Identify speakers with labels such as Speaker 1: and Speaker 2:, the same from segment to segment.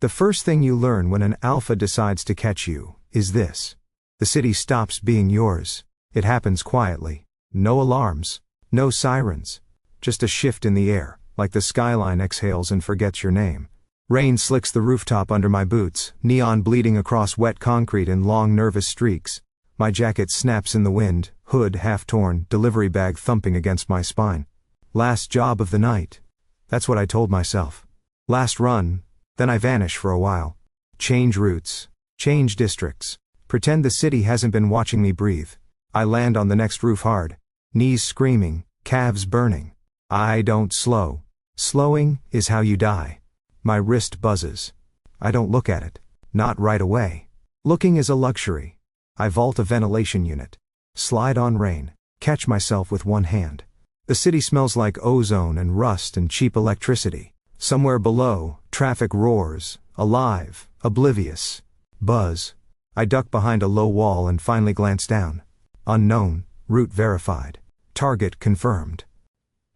Speaker 1: The first thing you learn when an alpha decides to catch you is this. The city stops being yours. It happens quietly. No alarms. No sirens. Just a shift in the air, like the skyline exhales and forgets your name. Rain slicks the rooftop under my boots, neon bleeding across wet concrete in long nervous streaks. My jacket snaps in the wind, hood half torn, delivery bag thumping against my spine. Last job of the night. That's what I told myself. Last run, then I vanish for a while. Change routes. Change districts. Pretend the city hasn't been watching me breathe. I land on the next roof hard. Knees screaming, calves burning. I don't slow. Slowing is how you die. My wrist buzzes. I don't look at it. Not right away. Looking is a luxury. I vault a ventilation unit. Slide on rain. Catch myself with one hand. The city smells like ozone and rust and cheap electricity. Somewhere below, traffic roars, alive, oblivious. Buzz. I duck behind a low wall and finally glance down. Unknown, route verified. Target confirmed.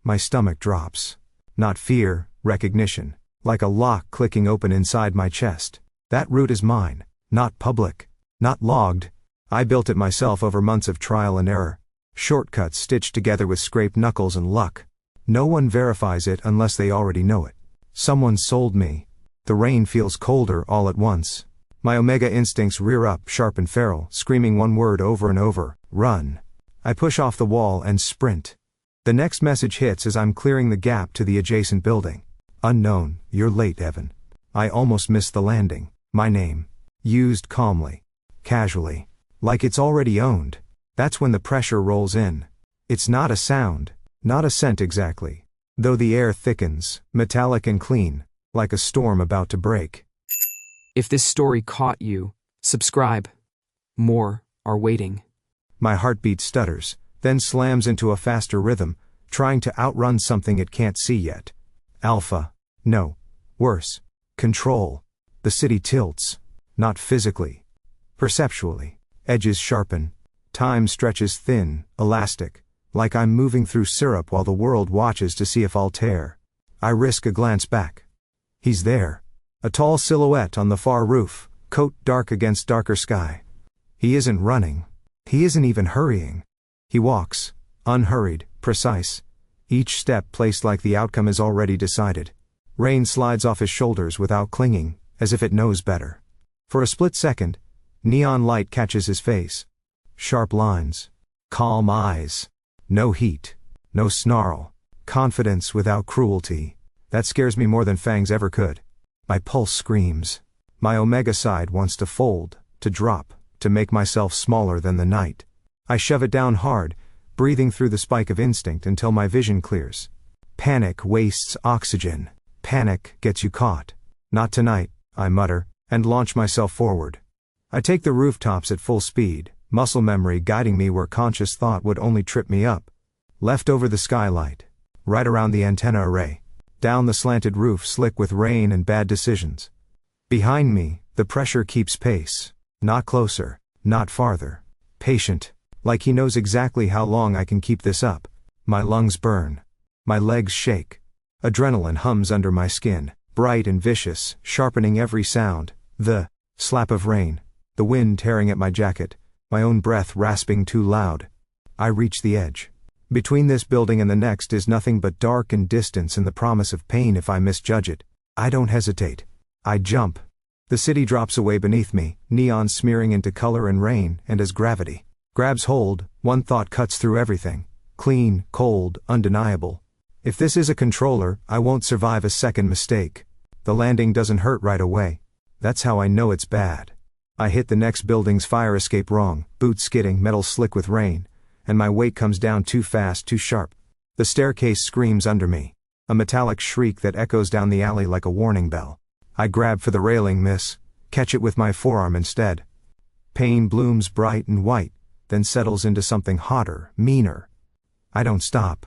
Speaker 1: My stomach drops. Not fear, recognition. Like a lock clicking open inside my chest. That route is mine. Not public. Not logged. I built it myself over months of trial and error. Shortcuts stitched together with scraped knuckles and luck. No one verifies it unless they already know it. Someone sold me. The rain feels colder all at once. My omega instincts rear up, sharp and feral, screaming one word over and over, run. I push off the wall and sprint. The next message hits as I'm clearing the gap to the adjacent building. Unknown, you're late, Evan. I almost missed the landing. My name. Used calmly. Casually. Like it's already owned. That's when the pressure rolls in. It's not a sound. Not a scent exactly. Though the air thickens, metallic and clean, like a storm about to break.
Speaker 2: If this story caught you, subscribe. More are waiting.
Speaker 1: My heartbeat stutters, then slams into a faster rhythm, trying to outrun something it can't see yet. Alpha. No. Worse. Control. The city tilts. Not physically. Perceptually. Edges sharpen. Time stretches thin, elastic, like I'm moving through syrup while the world watches to see if I'll tear. I risk a glance back. He's there. A tall silhouette on the far roof, coat dark against darker sky. He isn't running. He isn't even hurrying. He walks, unhurried, precise. Each step placed like the outcome is already decided. Rain slides off his shoulders without clinging, as if it knows better. For a split second, neon light catches his face. Sharp lines. Calm eyes. No heat. No snarl. Confidence without cruelty. That scares me more than fangs ever could. My pulse screams. My omega side wants to fold, to drop, to make myself smaller than the night. I shove it down hard, breathing through the spike of instinct until my vision clears. Panic wastes oxygen. Panic gets you caught. Not tonight, I mutter, and launch myself forward. I take the rooftops at full speed, muscle memory guiding me where conscious thought would only trip me up. Left over the skylight. Right around the antenna array. Down the slanted roof slick with rain and bad decisions. Behind me, the pressure keeps pace. Not closer, not farther. Patient, like he knows exactly how long I can keep this up. My lungs burn. My legs shake. Adrenaline hums under my skin, bright and vicious, sharpening every sound. The slap of rain. The wind tearing at my jacket. My own breath rasping too loud. I reach the edge. Between this building and the next is nothing but dark and distance and the promise of pain if I misjudge it. I don't hesitate. I jump. The city drops away beneath me, neon smearing into color and rain, and as gravity grabs hold, one thought cuts through everything. Clean, cold, undeniable. If this is a controller, I won't survive a second mistake. The landing doesn't hurt right away. That's how I know it's bad. I hit the next building's fire escape wrong, boots skidding, metal slick with rain, and my weight comes down too fast, too sharp. The staircase screams under me. A metallic shriek that echoes down the alley like a warning bell. I grab for the railing, miss. Catch it with my forearm instead. Pain blooms bright and white, then settles into something hotter, meaner. I don't stop.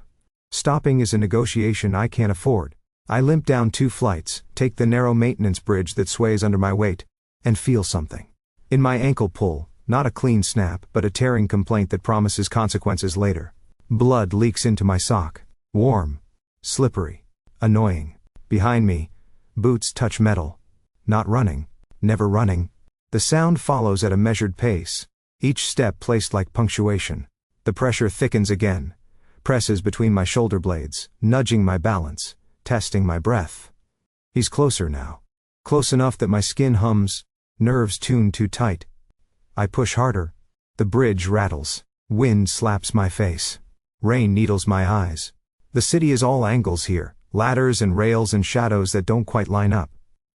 Speaker 1: Stopping is a negotiation I can't afford. I limp down 2 flights, take the narrow maintenance bridge that sways under my weight, and feel something. In my ankle pull, not a clean snap, but a tearing complaint that promises consequences later. Blood leaks into my sock. Warm. Slippery. Annoying. Behind me, boots touch metal. Not running. Never running. The sound follows at a measured pace, each step placed like punctuation. The pressure thickens again, presses between my shoulder blades, nudging my balance, testing my breath. He's closer now. Close enough that my skin hums, nerves tuned too tight. I push harder. The bridge rattles. Wind slaps my face. Rain needles my eyes. The city is all angles here, ladders and rails and shadows that don't quite line up.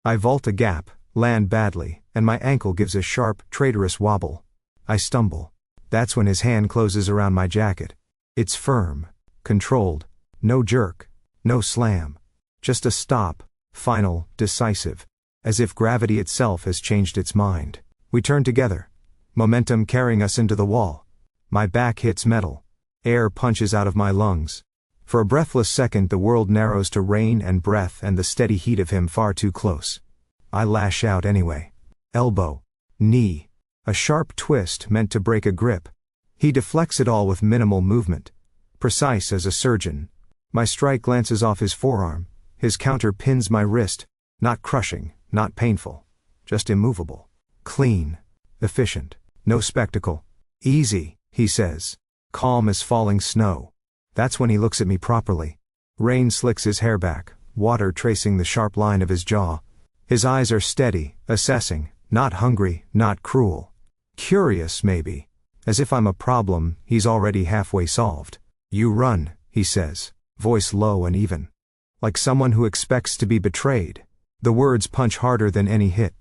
Speaker 1: I vault a gap, land badly, and my ankle gives a sharp, traitorous wobble. I stumble. That's when his hand closes around my jacket. It's firm, controlled, no jerk, no slam. Just a stop, final, decisive, as if gravity itself has changed its mind. We turn together, momentum carrying us into the wall. My back hits metal. Air punches out of my lungs. For a breathless second the world narrows to rain and breath and the steady heat of him far too close. I lash out anyway. Elbow. Knee. A sharp twist meant to break a grip. He deflects it all with minimal movement. Precise as a surgeon. My strike glances off his forearm. His counter pins my wrist. Not crushing, not painful. Just immovable. Clean. Efficient. No spectacle. Easy, he says. Calm as falling snow. That's when he looks at me properly. Rain slicks his hair back, water tracing the sharp line of his jaw. His eyes are steady, assessing, not hungry, not cruel. Curious, maybe. As if I'm a problem he's already halfway solved. You run, he says, voice low and even. Like someone who expects to be betrayed. The words punch harder than any hit.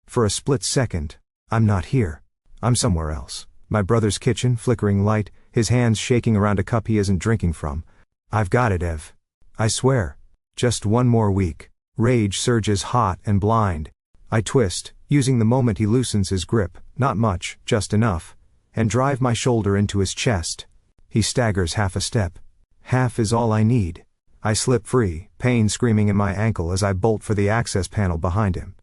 Speaker 1: For a split second, I'm not here. I'm somewhere else. My brother's kitchen, flickering light, his hands shaking around a cup he isn't drinking from. I've got it, Ev. I swear. Just one more week. Rage surges hot and blind. I twist, using the moment he loosens his grip, not much, just enough, and drive my shoulder into his chest. He staggers half a step. Half is all I need. I slip free, pain screaming in my ankle as I bolt for the access panel behind him.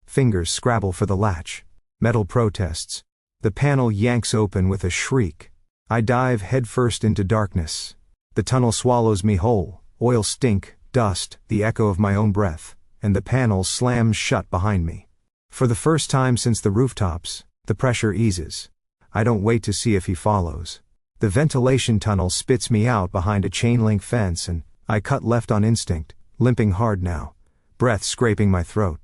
Speaker 1: Fingers scrabble for the latch. Metal protests. The panel yanks open with a shriek. I dive headfirst into darkness. The tunnel swallows me whole, oil stink, dust, the echo of my own breath, and the panel slams shut behind me. For the first time since the rooftops, the pressure eases. I don't wait to see if he follows. The ventilation tunnel spits me out behind a chain-link fence and I cut left on instinct, limping hard now, breath scraping my throat.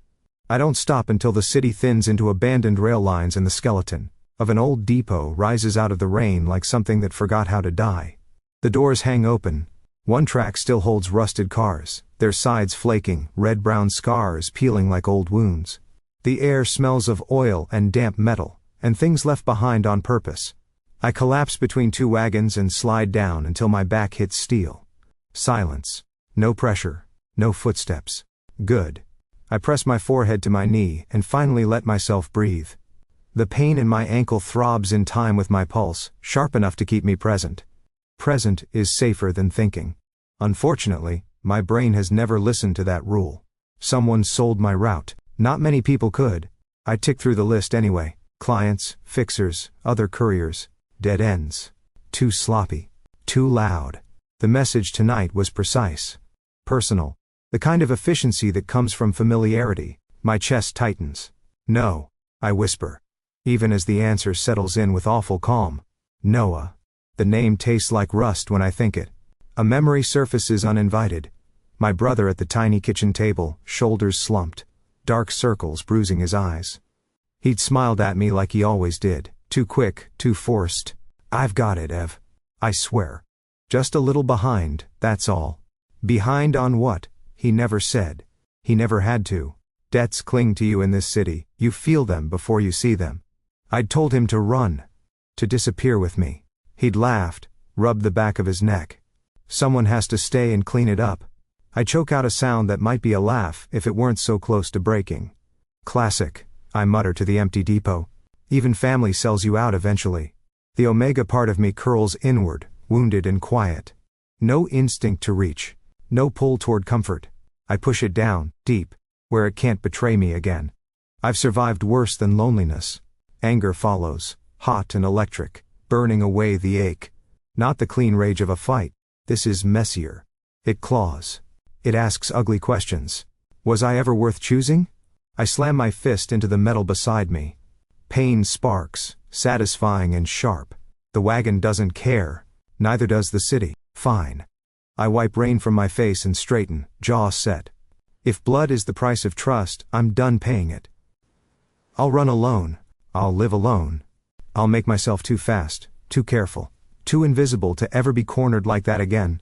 Speaker 1: I don't stop until the city thins into abandoned rail lines and the skeleton of an old depot rises out of the rain like something that forgot how to die. The doors hang open. One track still holds rusted cars, their sides flaking, red-brown scars peeling like old wounds. The air smells of oil and damp metal, and things left behind on purpose. I collapse between two wagons and slide down until my back hits steel. Silence. No pressure. No footsteps. Good. I press my forehead to my knee and finally let myself breathe. The pain in my ankle throbs in time with my pulse, sharp enough to keep me present. Present is safer than thinking. Unfortunately, my brain has never listened to that rule. Someone sold my route. Not many people could. I tick through the list anyway. Clients, fixers, other couriers. Dead ends. Too sloppy. Too loud. The message tonight was precise. Personal. The kind of efficiency that comes from familiarity. My chest tightens. No, I whisper. Even as the answer settles in with awful calm. Noah. The name tastes like rust when I think it. A memory surfaces uninvited. My brother at the tiny kitchen table, shoulders slumped. Dark circles bruising his eyes. He'd smiled at me like he always did. Too quick, too forced. I've got it, Ev. I swear. Just a little behind, that's all. Behind on what? He never said. He never had to. Debts cling to you in this city, you feel them before you see them. I'd told him to run. To disappear with me. He'd laughed, rubbed the back of his neck. Someone has to stay and clean it up. I choke out a sound that might be a laugh if it weren't so close to breaking. Classic, I mutter to the empty depot. Even family sells you out eventually. The omega part of me curls inward, wounded and quiet. No instinct to reach. No pull toward comfort. I push it down, deep, where it can't betray me again. I've survived worse than loneliness. Anger follows, hot and electric, burning away the ache. Not the clean rage of a fight. This is messier. It claws. It asks ugly questions. Was I ever worth choosing? I slam my fist into the metal beside me. Pain sparks, satisfying and sharp. The wagon doesn't care. Neither does the city. Fine. I wipe rain from my face and straighten, jaw set. If blood is the price of trust, I'm done paying it. I'll run alone. I'll live alone. I'll make myself too fast, too careful, too invisible to ever be cornered like that again.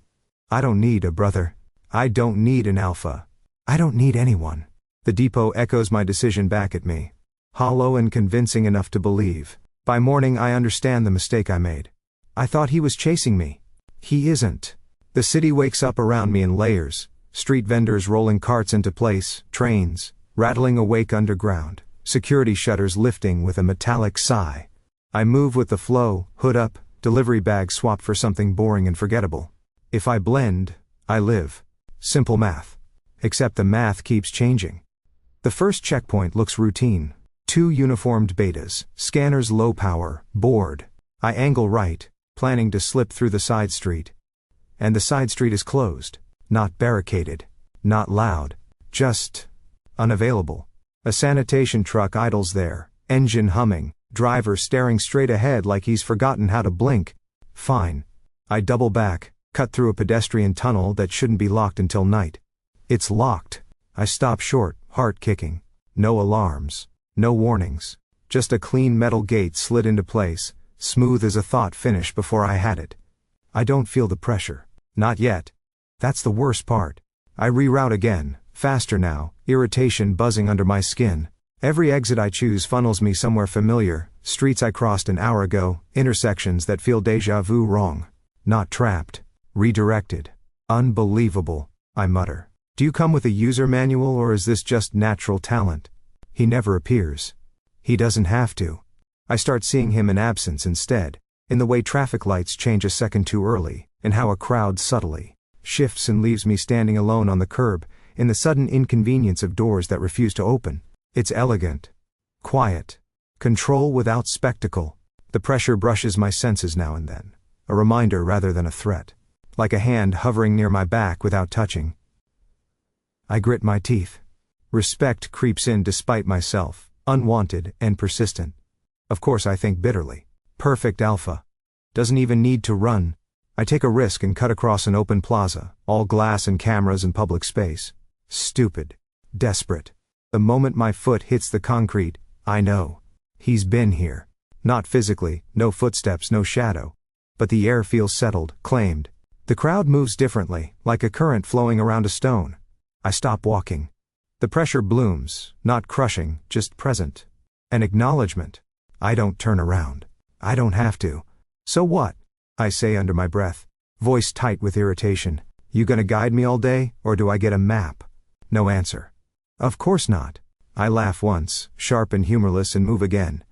Speaker 1: I don't need a brother. I don't need an alpha. I don't need anyone. The depot echoes my decision back at me. Hollow and convincing enough to believe. By morning I understand the mistake I made. I thought he was chasing me. He isn't. The city wakes up around me in layers. Street vendors rolling carts into place, trains rattling awake underground, security shutters lifting with a metallic sigh. I move with the flow, hood up, delivery bag swapped for something boring and forgettable. If I blend, I live. Simple math. Except the math keeps changing. The first checkpoint looks routine. 2 uniformed betas, scanners low power, bored. I angle right, planning to slip through the side street. And the side street is closed. Not barricaded. Not loud. Just unavailable. A sanitation truck idles there, engine humming, driver staring straight ahead like he's forgotten how to blink. Fine. I double back, cut through a pedestrian tunnel that shouldn't be locked until night. It's locked. I stop short, heart kicking. No alarms. No warnings. Just a clean metal gate slid into place, smooth as a thought finish before I had it. I don't feel the pressure. Not yet. That's the worst part. I reroute again, faster now, irritation buzzing under my skin. Every exit I choose funnels me somewhere familiar, streets I crossed an hour ago, intersections that feel déjà vu wrong. Not trapped. Redirected. Unbelievable, I mutter. Do you come with a user manual or is this just natural talent? He never appears. He doesn't have to. I start seeing him in absence instead, in the way traffic lights change a second too early, in how a crowd subtly shifts and leaves me standing alone on the curb, in the sudden inconvenience of doors that refuse to open. It's elegant. Quiet. Control without spectacle. The pressure brushes my senses now and then. A reminder rather than a threat. Like a hand hovering near my back without touching. I grit my teeth. Respect creeps in despite myself, unwanted and persistent. Of course I think bitterly. Perfect alpha. Doesn't even need to run. I take a risk and cut across an open plaza, all glass and cameras and public space. Stupid. Desperate. The moment my foot hits the concrete, I know. He's been here. Not physically, no footsteps, no shadow. But the air feels settled, claimed. The crowd moves differently, like a current flowing around a stone. I stop walking. The pressure blooms, not crushing, just present. An acknowledgement. I don't turn around. I don't have to. So what? I say under my breath, voice tight with irritation. You gonna guide me all day, or do I get a map? No answer. Of course not. I laugh once, sharp and humorless, and move again.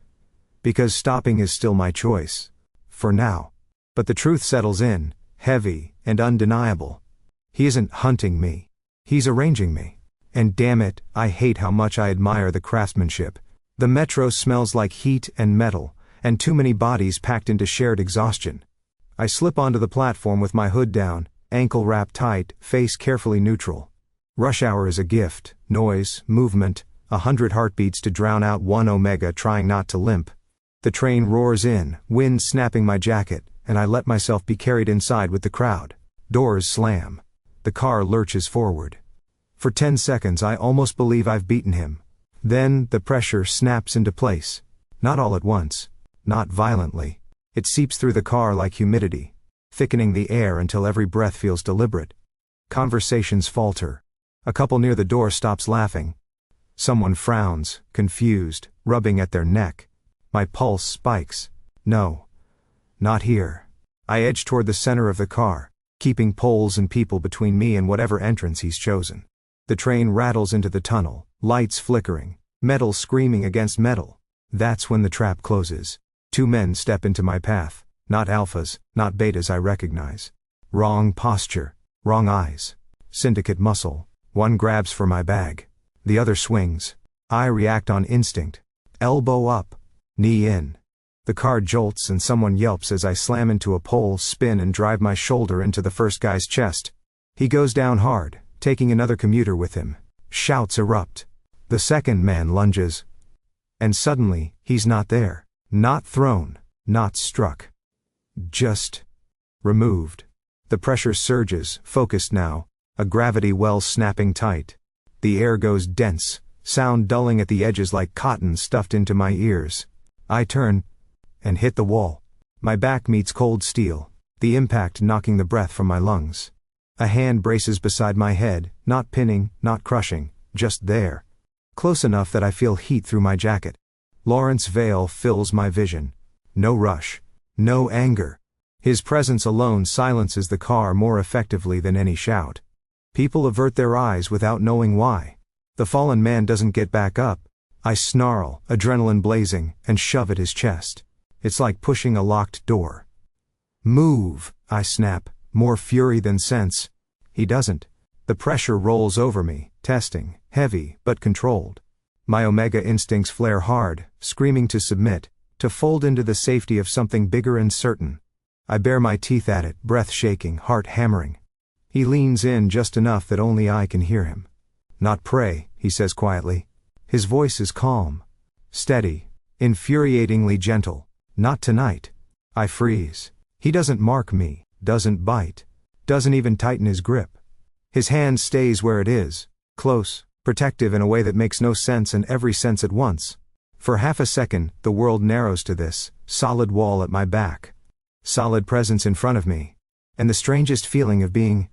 Speaker 1: Because stopping is still my choice. For now. But the truth settles in, heavy and undeniable. He isn't hunting me. He's arranging me. And damn it, I hate how much I admire the craftsmanship. The metro smells like heat and metal, and too many bodies packed into shared exhaustion. I slip onto the platform with my hood down, ankle wrapped tight, face carefully neutral. Rush hour is a gift, noise, movement, 100 heartbeats to drown out one omega trying not to limp. The train roars in, wind snapping my jacket, and I let myself be carried inside with the crowd. Doors slam. The car lurches forward. For 10 seconds I almost believe I've beaten him. Then, the pressure snaps into place. Not all at once. Not violently. It seeps through the car like humidity, thickening the air until every breath feels deliberate. Conversations falter. A couple near the door stops laughing. Someone frowns, confused, rubbing at their neck. My pulse spikes. No. Not here. I edge toward the center of the car, keeping poles and people between me and whatever entrance he's chosen. The train rattles into the tunnel, lights flickering, metal screaming against metal. That's when the trap closes. 2 men step into my path. Not alphas, not betas I recognize. Wrong posture, wrong eyes. Syndicate muscle. One grabs for my bag. The other swings. I react on instinct. Elbow up. Knee in. The car jolts and someone yelps as I slam into a pole, spin and drive my shoulder into the first guy's chest. He goes down hard, taking another commuter with him. Shouts erupt. The second man lunges. And suddenly, he's not there. Not thrown. Not struck. Just removed. The pressure surges, focused now, a gravity well snapping tight. The air goes dense, sound dulling at the edges like cotton stuffed into my ears. I turn and hit the wall. My back meets cold steel, the impact knocking the breath from my lungs. A hand braces beside my head, not pinning, not crushing, just there. Close enough that I feel heat through my jacket. Laurence Vale fills my vision. No rush. No anger. His presence alone silences the car more effectively than any shout. People avert their eyes without knowing why. The fallen man doesn't get back up. I snarl, adrenaline blazing, and shove at his chest. It's like pushing a locked door. Move, I snap, more fury than sense. He doesn't. The pressure rolls over me, testing, heavy, but controlled. My omega instincts flare hard, screaming to submit, to fold into the safety of something bigger and certain. I bare my teeth at it, breath shaking, heart hammering. He leans in just enough that only I can hear him. Not pray, he says quietly. His voice is calm, steady, infuriatingly gentle. Not tonight. I freeze. He doesn't mark me, doesn't bite, doesn't even tighten his grip. His hand stays where it is, close, protective in a way that makes no sense and every sense at once. For half a second, the world narrows to this solid wall at my back. Solid presence in front of me. And the strangest feeling of being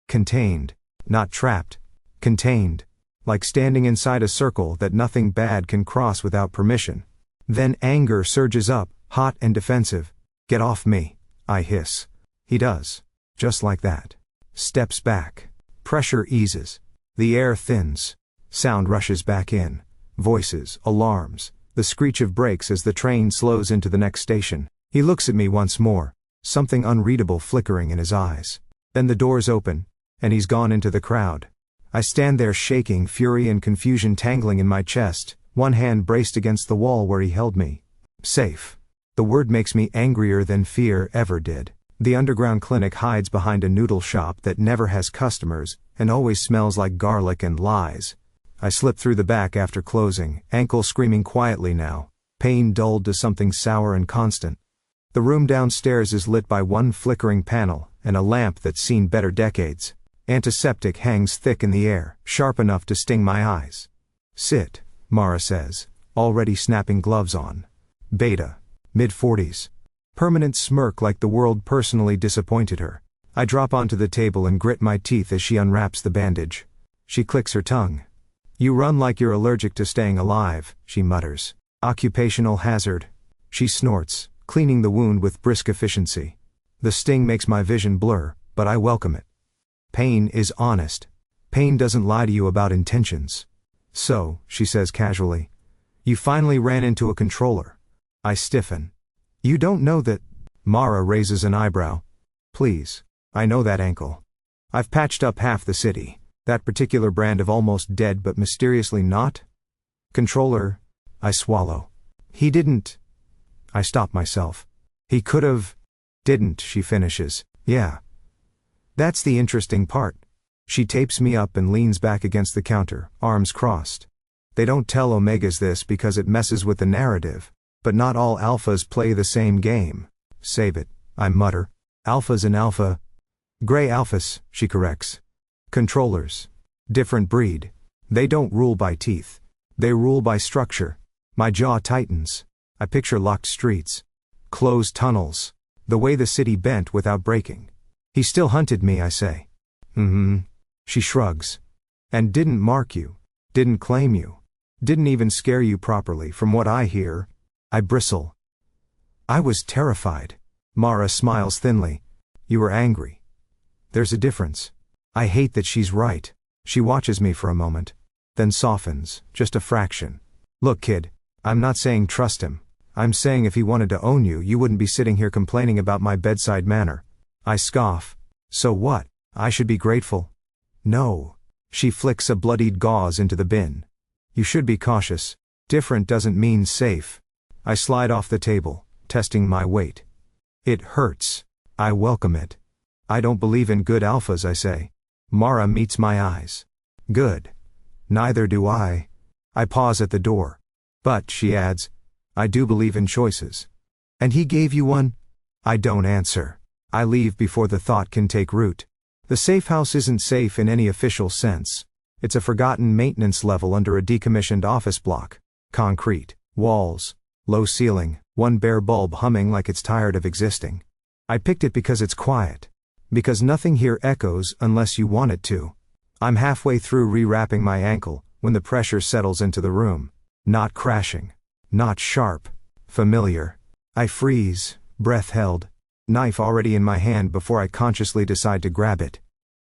Speaker 1: contained, not trapped, contained, like standing inside a circle that nothing bad can cross without permission. Then anger surges up, hot and defensive. Get off me, I hiss. He does. Just like that. Steps back. Pressure eases. The air thins. Sound rushes back in. Voices, alarms, the screech of brakes as the train slows into the next station. He looks at me once more, something unreadable flickering in his eyes. Then the doors open, and he's gone into the crowd. I stand there shaking, fury and confusion tangling in my chest, one hand braced against the wall where he held me. Safe. The word makes me angrier than fear ever did. The underground clinic hides behind a noodle shop that never has customers, and always smells like garlic and lies. I slip through the back after closing, ankle screaming quietly now, pain dulled to something sour and constant. The room downstairs is lit by one flickering panel, and a lamp that's seen better decades. Antiseptic hangs thick in the air, sharp enough to sting my eyes. Sit, Mara says, already snapping gloves on. Beta. Mid-40s. Permanent smirk like the world personally disappointed her. I drop onto the table and grit my teeth as she unwraps the bandage. She clicks her tongue. You run like you're allergic to staying alive, she mutters. Occupational hazard. She snorts, cleaning the wound with brisk efficiency. The sting makes my vision blur, but I welcome it. Pain is honest. Pain doesn't lie to you about intentions. So, she says casually, you finally ran into a controller. I stiffen. You don't know that? Mara raises an eyebrow. Please, I know that ankle. I've patched up half the city. That particular brand of almost dead but mysteriously not? Controller. I swallow. He didn't. I stop myself. He could've. Didn't, she finishes. Yeah. That's the interesting part. She tapes me up and leans back against the counter, arms crossed. They don't tell Omegas this because it messes with the narrative, but not all alphas play the same game. Save it, I mutter. Alpha's an alpha. Gray alphas, she corrects. Controllers. Different breed. They don't rule by teeth. They rule by structure. My jaw tightens. I picture locked streets. Closed tunnels. The way the city bent without breaking. He still hunted me, I say. She shrugs. And didn't mark you. Didn't claim you. Didn't even scare you properly, from what I hear. I bristle. I was terrified. Mara smiles thinly. You were angry. There's a difference. I hate that she's right. She watches me for a moment. Then softens, just a fraction. Look, kid, I'm not saying trust him. I'm saying if he wanted to own you, you wouldn't be sitting here complaining about my bedside manner. I scoff. So what? I should be grateful. No. She flicks a bloodied gauze into the bin. You should be cautious. Different doesn't mean safe. I slide off the table, testing my weight. It hurts. I welcome it. I don't believe in good alphas, I say. Mara meets my eyes. Good. Neither do I. I pause at the door. But, she adds, I do believe in choices. And he gave you one? I don't answer. I leave before the thought can take root. The safe house isn't safe in any official sense. It's a forgotten maintenance level under a decommissioned office block. Concrete, walls, low ceiling, one bare bulb humming like it's tired of existing. I picked it because it's quiet. Because nothing here echoes unless you want it to. I'm halfway through rewrapping my ankle when the pressure settles into the room. Not crashing. Not sharp. Familiar. I freeze, breath held. Knife already in my hand before I consciously decide to grab it.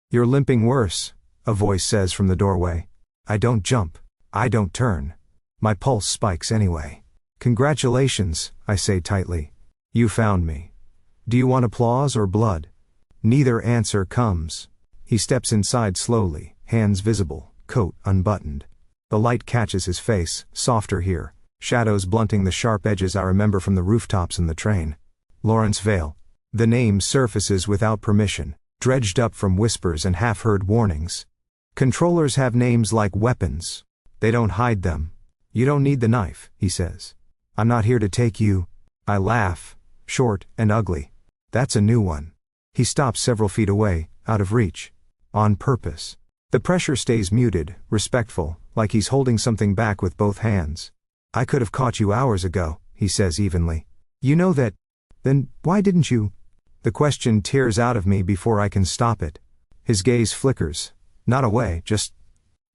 Speaker 1: You're limping worse, a voice says from the doorway. I don't jump. I don't turn. My pulse spikes anyway. Congratulations, I say tightly. You found me. Do you want applause or blood? Neither answer comes. He steps inside slowly, hands visible, coat unbuttoned. The light catches his face, softer here, shadows blunting the sharp edges I remember from the rooftops and the train. Laurence Vale. The name surfaces without permission, dredged up from whispers and half-heard warnings. Controllers have names like weapons. They don't hide them. You don't need the knife, he says. I'm not here to take you. I laugh, short and ugly. That's a new one. He stops several feet away, out of reach. On purpose. The pressure stays muted, respectful, like he's holding something back with both hands. I could have caught you hours ago, he says evenly. You know that. Then, why didn't you? The question tears out of me before I can stop it. His gaze flickers. Not away, just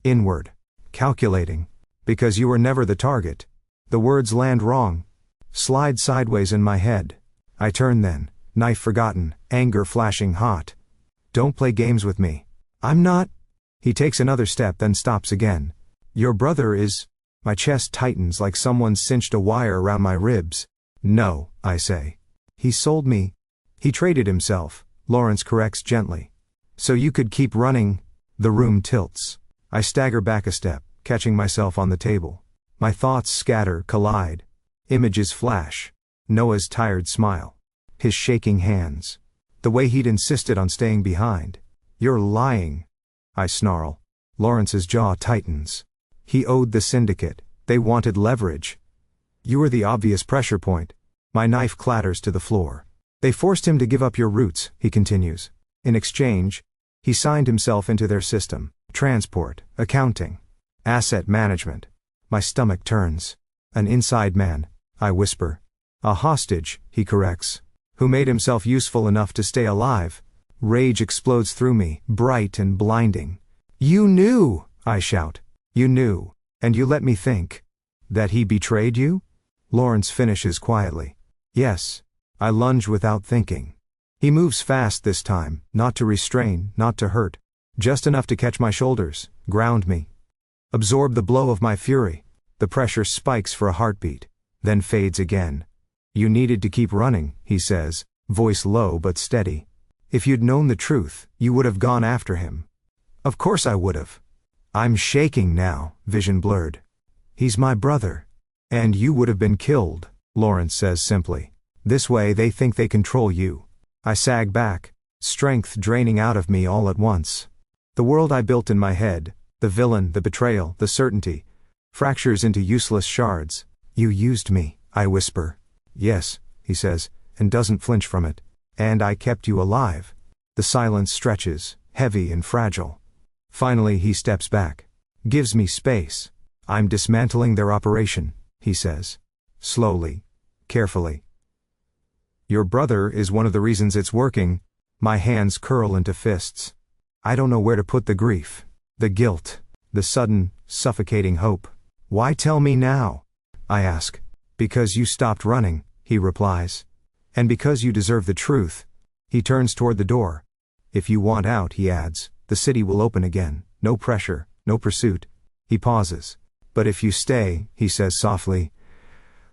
Speaker 1: inward. Calculating. Because you were never the target. The words land wrong. Slide sideways in my head. I turn then, knife forgotten, anger flashing hot. Don't play games with me. I'm not. He takes another step then stops again. Your brother is. My chest tightens like someone cinched a wire around my ribs. No, I say. He sold me. He traded himself, Laurence corrects gently. So you could keep running. The room tilts. I stagger back a step, catching myself on the table. My thoughts scatter, collide. Images flash. Noah's tired smile. His shaking hands. The way he'd insisted on staying behind. You're lying. I snarl. Laurence's jaw tightens. He owed the syndicate. They wanted leverage. You were the obvious pressure point. My knife clatters to the floor. They forced him to give up your roots, he continues. In exchange, he signed himself into their system. Transport, accounting, asset management. My stomach turns. An inside man, I whisper. A hostage, he corrects. Who made himself useful enough to stay alive. Rage explodes through me, bright and blinding. You knew, I shout. You knew, and you let me think. That he betrayed you? Laurence finishes quietly. Yes. I lunge without thinking. He moves fast this time, not to restrain, not to hurt. Just enough to catch my shoulders, ground me. Absorb the blow of my fury. The pressure spikes for a heartbeat, then fades again. You needed to keep running, he says, voice low but steady. If you'd known the truth, you would have gone after him. Of course I would have. I'm shaking now, vision blurred. He's my brother. And you would have been killed, Laurence says simply. This way they think they control you. I sag back, strength draining out of me all at once. The world I built in my head, the villain, the betrayal, the certainty, fractures into useless shards. You used me, I whisper. Yes, he says, and doesn't flinch from it. And I kept you alive. The silence stretches, heavy and fragile. Finally he steps back. Gives me space. I'm dismantling their operation, he says. Slowly. Carefully. Your brother is one of the reasons it's working. My hands curl into fists. I don't know where to put the grief, the guilt, the sudden, suffocating hope. Why tell me now? I ask. Because you stopped running, he replies. And because you deserve the truth. He turns toward the door. If you want out, he adds, the city will open again. No pressure, no pursuit. He pauses. But if you stay, he says softly,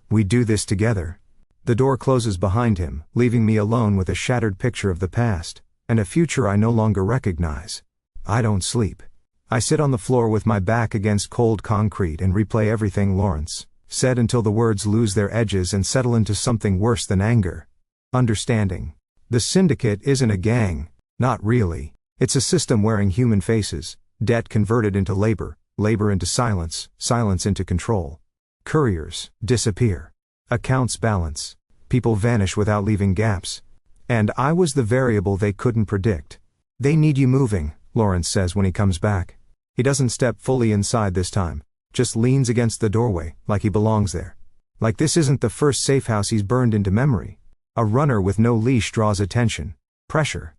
Speaker 1: we do this together. The door closes behind him, leaving me alone with a shattered picture of the past, and a future I no longer recognize. I don't sleep. I sit on the floor with my back against cold concrete and replay everything Laurence said until the words lose their edges and settle into something worse than anger. Understanding. The syndicate isn't a gang. Not really. It's a system wearing human faces, debt converted into labor, Labor into silence, silence into control. Couriers disappear. Accounts balance. People vanish without leaving gaps. And I was the variable they couldn't predict. They need you moving, Laurence says when he comes back. He doesn't step fully inside this time, just leans against the doorway, like he belongs there. Like this isn't the first safe house he's burned into memory. A runner with no leash draws attention. Pressure.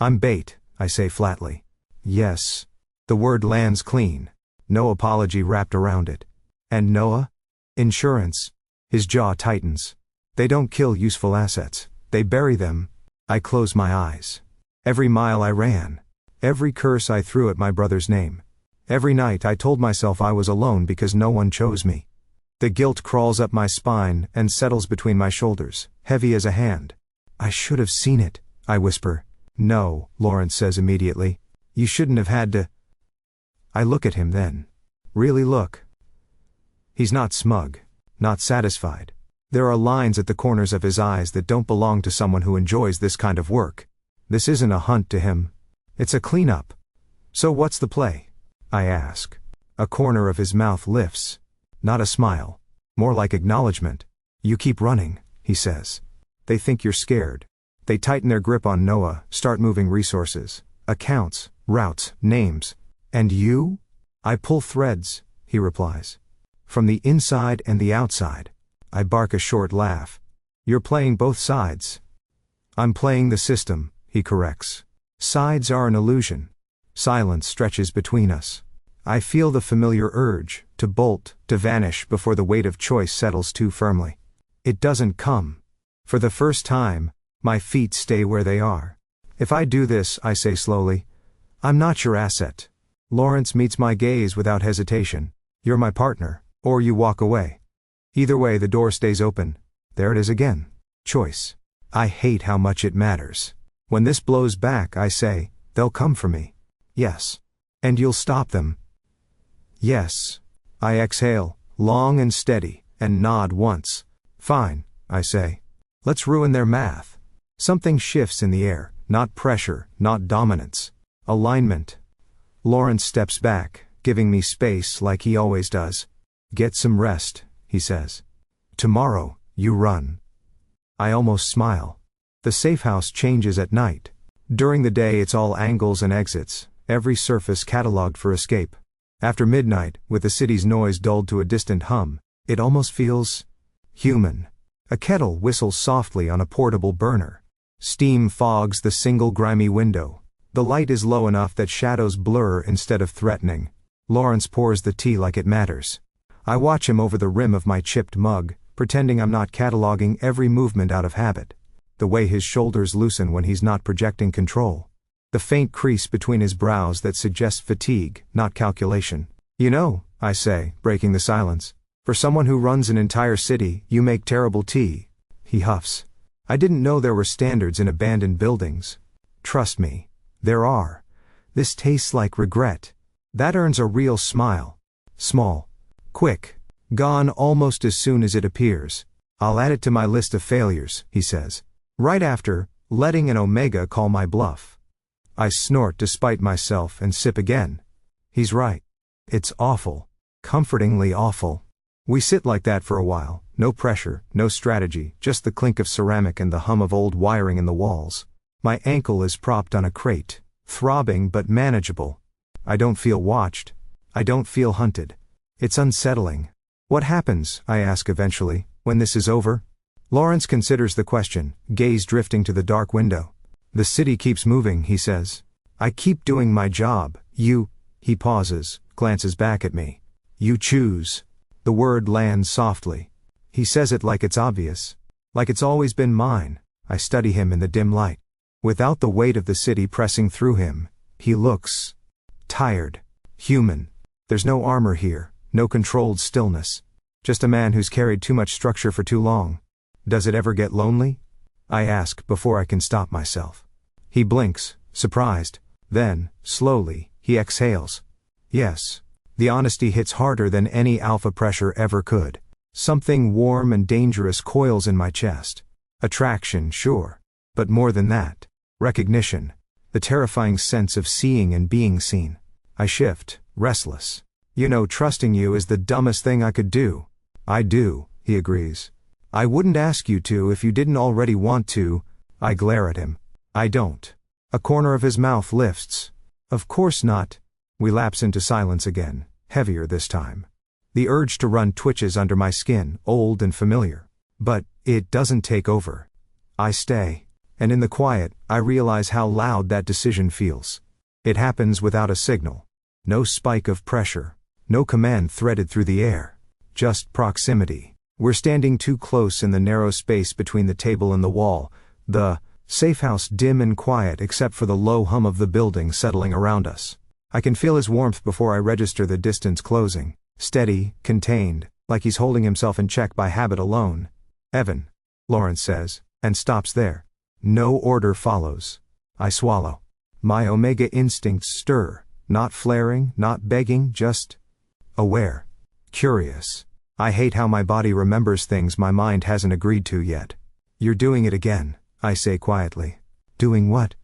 Speaker 1: I'm bait, I say flatly. Yes. The word lands clean. No apology wrapped around it. And Noah? Insurance. His jaw tightens. They don't kill useful assets. They bury them. I close my eyes. Every mile I ran. Every curse I threw at my brother's name. Every night I told myself I was alone because no one chose me. The guilt crawls up my spine and settles between my shoulders, heavy as a hand. I should have seen it, I whisper. No, Laurence says immediately. You shouldn't have had to. I look at him then. Really look. He's not smug, not satisfied. There are lines at the corners of his eyes that don't belong to someone who enjoys this kind of work. This isn't a hunt to him. It's a cleanup. So what's the play? I ask. A corner of his mouth lifts. Not a smile. More like acknowledgement. You keep running, he says. They think you're scared. They tighten their grip on Noah, start moving resources. Accounts, routes, names. And you? I pull threads, he replies. From the inside and the outside. I bark a short laugh. You're playing both sides. I'm playing the system, he corrects. Sides are an illusion. Silence stretches between us. I feel the familiar urge, to bolt, to vanish before the weight of choice settles too firmly. It doesn't come. For the first time, my feet stay where they are. If I do this, I say slowly, I'm not your asset. Laurence meets my gaze without hesitation. You're my partner, or you walk away. Either way, the door stays open. There it is again. Choice. I hate how much it matters. When this blows back, I say, they'll come for me. Yes. And you'll stop them. Yes. I exhale, long and steady, and nod once. Fine, I say. Let's ruin their math. Something shifts in the air, not pressure, not dominance. Alignment. Laurence steps back, giving me space like he always does. Get some rest, he says. Tomorrow, you run. I almost smile. The safe house changes at night. During the day it's all angles and exits, every surface catalogued for escape. After midnight, with the city's noise dulled to a distant hum, it almost feels human. A kettle whistles softly on a portable burner. Steam fogs the single grimy window. The light is low enough that shadows blur instead of threatening. Laurence pours the tea like it matters. I watch him over the rim of my chipped mug, pretending I'm not cataloging every movement out of habit. The way his shoulders loosen when he's not projecting control. The faint crease between his brows that suggests fatigue, not calculation. You know, I say, breaking the silence. For someone who runs an entire city, you make terrible tea. He huffs. I didn't know there were standards in abandoned buildings. Trust me. There are. This tastes like regret. That earns a real smile. Small. Quick. Gone almost as soon as it appears. I'll add it to my list of failures, he says. Right after, letting an omega call my bluff. I snort despite myself and sip again. He's right. It's awful. Comfortingly awful. We sit like that for a while, no pressure, no strategy, just the clink of ceramic and the hum of old wiring in the walls. My ankle is propped on a crate, throbbing but manageable. I don't feel watched. I don't feel hunted. It's unsettling. What happens, I ask eventually, when this is over? Laurence considers the question, gaze drifting to the dark window. The city keeps moving, he says. I keep doing my job. He pauses, glances back at me. You choose. The word lands softly. He says it like it's obvious. Like it's always been mine. I study him in the dim light. Without the weight of the city pressing through him, he looks tired. Human. There's no armor here, no controlled stillness. Just a man who's carried too much structure for too long. Does it ever get lonely? I ask before I can stop myself. He blinks, surprised. Then, slowly, he exhales. Yes. The honesty hits harder than any alpha pressure ever could. Something warm and dangerous coils in my chest. Attraction, sure. But more than that. Recognition. The terrifying sense of seeing and being seen. I shift, restless. You know, trusting you is the dumbest thing I could do. I do, he agrees. I wouldn't ask you to if you didn't already want to. I glare at him. I don't. A corner of his mouth lifts. Of course not. We lapse into silence again, heavier this time. The urge to run twitches under my skin, old and familiar. But it doesn't take over. I stay. And in the quiet, I realize how loud that decision feels. It happens without a signal. No spike of pressure. No command threaded through the air. Just proximity. We're standing too close in the narrow space between the table and the wall. The safe house dim and quiet except for the low hum of the building settling around us. I can feel his warmth before I register the distance closing. Steady, contained, like he's holding himself in check by habit alone. Evan, Laurence says, and stops there. No order follows. I swallow. My omega instincts stir, not flaring, not begging, just aware. Curious. I hate how my body remembers things my mind hasn't agreed to yet. You're doing it again, I say quietly. Doing what?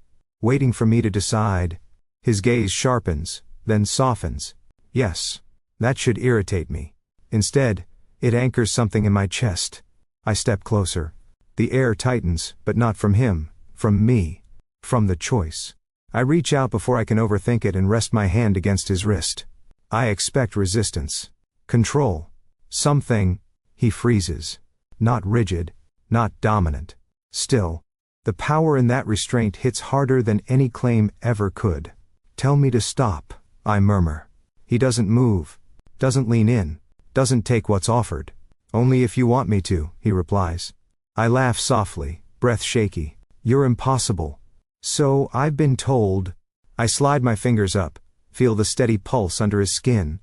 Speaker 1: Waiting for me to decide. His gaze sharpens, then softens. Yes. That should irritate me. Instead, it anchors something in my chest. I step closer. The air tightens, but not from him, from me, from the choice. I reach out before I can overthink it and rest my hand against his wrist. I expect resistance. Control. Something. He freezes. Not rigid, not dominant. Still, the power in that restraint hits harder than any claim ever could. Tell me to stop, I murmur. He doesn't move, doesn't lean in, doesn't take what's offered. Only if you want me to, he replies. I laugh softly, breath shaky. You're impossible. So I've been told. I slide my fingers up, feel the steady pulse under his skin.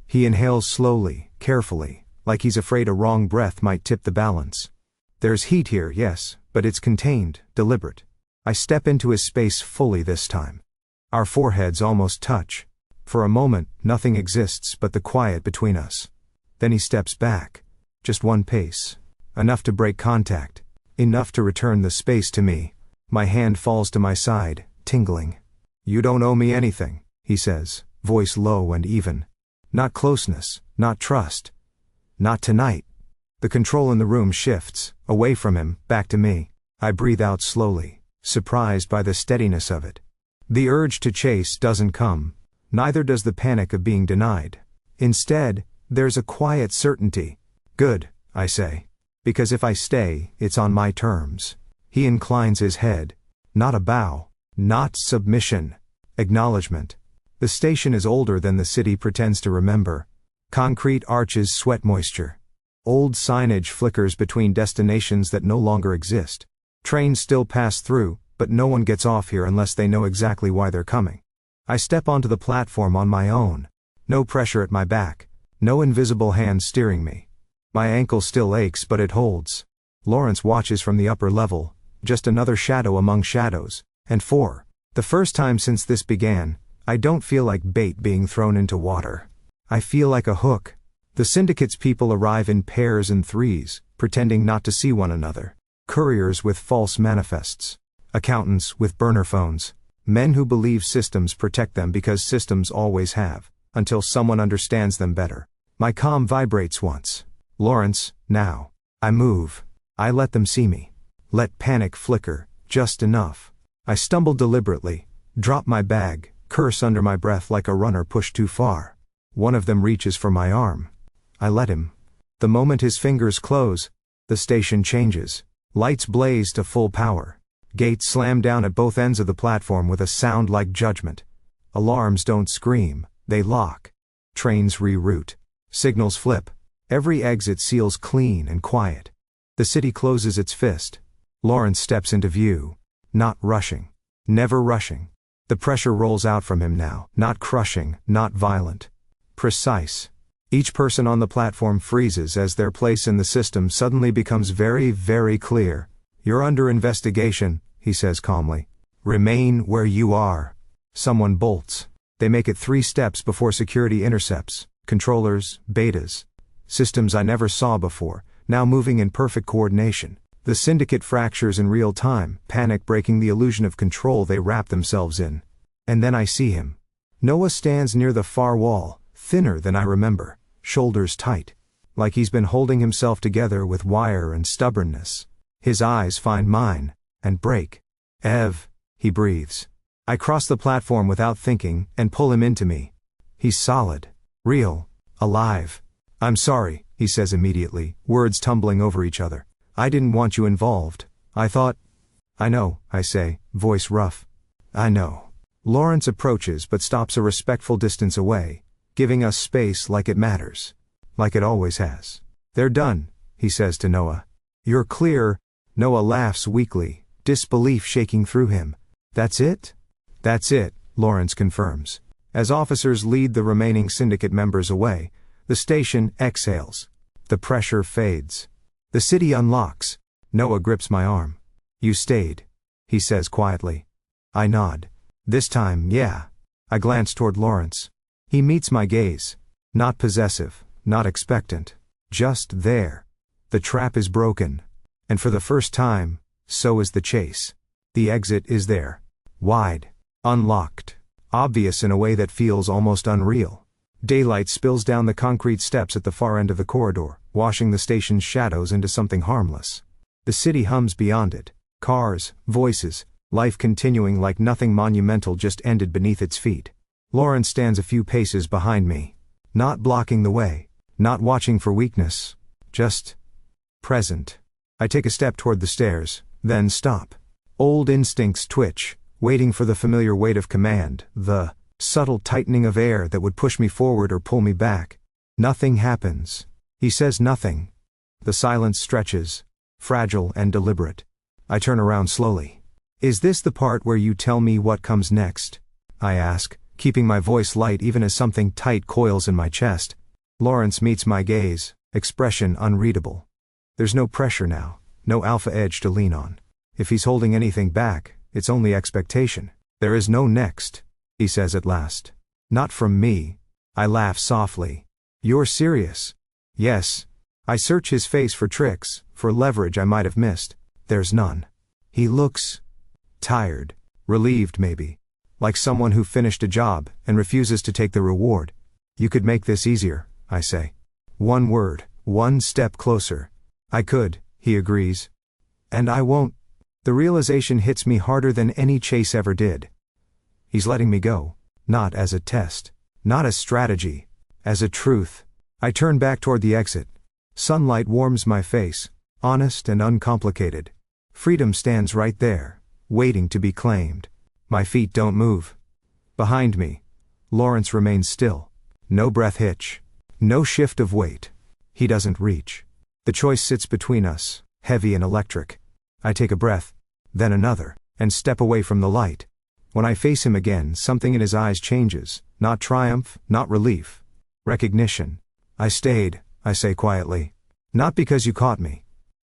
Speaker 1: He inhales slowly, carefully, like he's afraid a wrong breath might tip the balance. There's heat here, yes, but it's contained, deliberate. I step into his space fully this time. Our foreheads almost touch. For a moment, nothing exists but the quiet between us. Then he steps back. Just one pace. Enough to break contact. Enough to return the space to me. My hand falls to my side, tingling. You don't owe me anything, he says, voice low and even. Not closeness, not trust. Not tonight. The control in the room shifts, away from him, back to me. I breathe out slowly, surprised by the steadiness of it. The urge to chase doesn't come. Neither does the panic of being denied. Instead, there's a quiet certainty. Good, I say. Because if I stay, it's on my terms. He inclines his head. Not a bow. Not submission. Acknowledgement. The station is older than the city pretends to remember. Concrete arches sweat moisture. Old signage flickers between destinations that no longer exist. Trains still pass through, but no one gets off here unless they know exactly why they're coming. I step onto the platform on my own. No pressure at my back. No invisible hand steering me. My ankle still aches, but it holds. Laurence watches from the upper level, just another shadow among shadows, and for the first time since this began, I don't feel like bait being thrown into water. I feel like a hook. The syndicate's people arrive in pairs and threes, pretending not to see one another. Couriers with false manifests. Accountants with burner phones. Men who believe systems protect them because systems always have, until someone understands them better. My comm vibrates once. Laurence, now. I move. I let them see me. Let panic flicker, just enough. I stumble deliberately, drop my bag, curse under my breath like a runner pushed too far. One of them reaches for my arm. I let him. The moment his fingers close, the station changes. Lights blaze to full power. Gates slam down at both ends of the platform with a sound like judgment. Alarms don't scream, they lock. Trains reroute. Signals flip. Every exit seals clean and quiet. The city closes its fist. Laurence steps into view. Not rushing. Never rushing. The pressure rolls out from him now, not crushing, not violent. Precise. Each person on the platform freezes as their place in the system suddenly becomes very, very clear. You're under investigation, he says calmly. Remain where you are. Someone bolts. They make it 3 steps before security intercepts. Controllers, betas. Systems I never saw before, now moving in perfect coordination. The syndicate fractures in real time, panic breaking the illusion of control they wrap themselves in. And then I see him. Noah stands near the far wall, Thinner than I remember, shoulders tight. Like he's been holding himself together with wire and stubbornness. His eyes find mine, and break. Ev, he breathes. I cross the platform without thinking, and pull him into me. He's solid. Real. Alive. I'm sorry, he says immediately, words tumbling over each other. I didn't want you involved. I thought. I know, I say, voice rough. I know. Laurence approaches but stops a respectful distance away, giving us space like it matters. Like it always has. They're done, he says to Noah. You're clear. Noah laughs weakly, disbelief shaking through him. That's it? That's it, Laurence confirms. As officers lead the remaining syndicate members away, the station exhales. The pressure fades. The city unlocks. Noah grips my arm. You stayed, he says quietly. I nod. This time, yeah. I glance toward Laurence. He meets my gaze. Not possessive, not expectant. Just there. The trap is broken. And for the first time, so is the chase. The exit is there. Wide. Unlocked. Obvious in a way that feels almost unreal. Daylight spills down the concrete steps at the far end of the corridor, washing the station's shadows into something harmless. The city hums beyond it. Cars, voices, life continuing like nothing monumental just ended beneath its feet. Laurence stands a few paces behind me. Not blocking the way. Not watching for weakness. Just present. I take a step toward the stairs, then stop. Old instincts twitch, waiting for the familiar weight of command, the subtle tightening of air that would push me forward or pull me back. Nothing happens. He says nothing. The silence stretches, fragile and deliberate. I turn around slowly. Is this the part where you tell me what comes next? I ask, keeping my voice light even as something tight coils in my chest. Laurence meets my gaze, expression unreadable. There's no pressure now, no alpha edge to lean on. If he's holding anything back, it's only expectation. There is no next, he says at last. Not from me. I laugh softly. You're serious? Yes. I search his face for tricks, for leverage I might have missed. There's none. He looks tired, relieved maybe. Like someone who finished a job and refuses to take the reward. You could make this easier, I say. One word, one step closer. I could, he agrees. And I won't. The realization hits me harder than any chase ever did. He's letting me go. Not as a test. Not as strategy. As a truth. I turn back toward the exit. Sunlight warms my face. Honest and uncomplicated. Freedom stands right there, waiting to be claimed. My feet don't move. Behind me, Laurence remains still. No breath hitch. No shift of weight. He doesn't reach. The choice sits between us, heavy and electric. I take a breath, then another, and step away from the light. When I face him again, something in his eyes changes. Not triumph, not relief. Recognition. I stayed, I say quietly. Not because you caught me.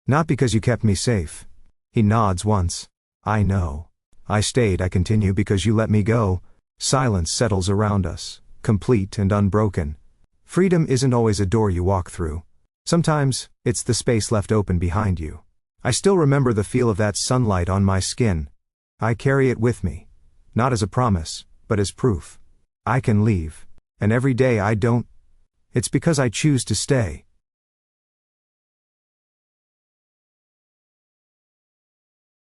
Speaker 1: Not because you kept me safe. He nods once. I know. I stayed, I continue, because you let me go. Silence settles around us, complete and unbroken. Freedom isn't always a door you walk through. Sometimes, it's the space left open behind you. I still remember the feel of that sunlight on my skin. I carry it with me. Not as a promise, but as proof. I can leave. And every day I don't. It's because I choose to stay.